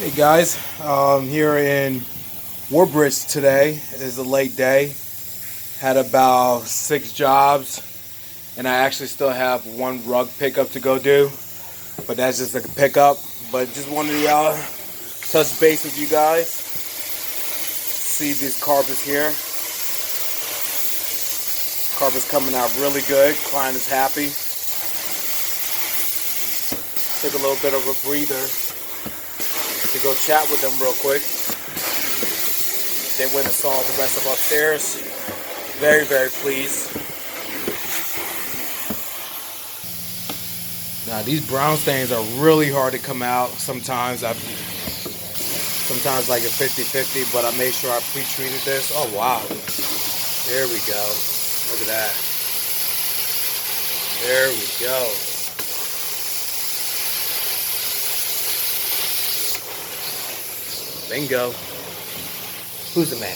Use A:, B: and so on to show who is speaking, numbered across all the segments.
A: Hey guys, here in Woodbridge today. It is a late day. Had about 6 jobs, and I actually still have one rug pickup to go do, but that's just a pickup. But just wanted to touch base with you guys. See these carpets here. Carpet's coming out really good. Client is happy. Took a little bit of a breather to go chat with them real quick. They went and saw the rest of upstairs. Very, very pleased. Now these brown stains are really hard to come out. Sometimes like a 50-50, but I made sure I pre-treated this. Oh wow. There we go. Look at that. There we go. Bingo. Who's the man?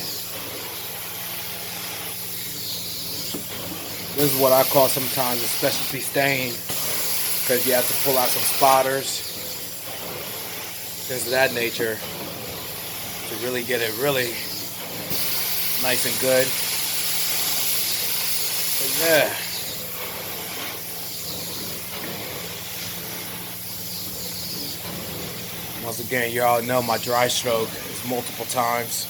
A: This is what I call sometimes a specialty stain, because you have to pull out some spotters, things of that nature, to really get it really nice and good. But yeah. Once again, you all know my dry stroke is multiple times.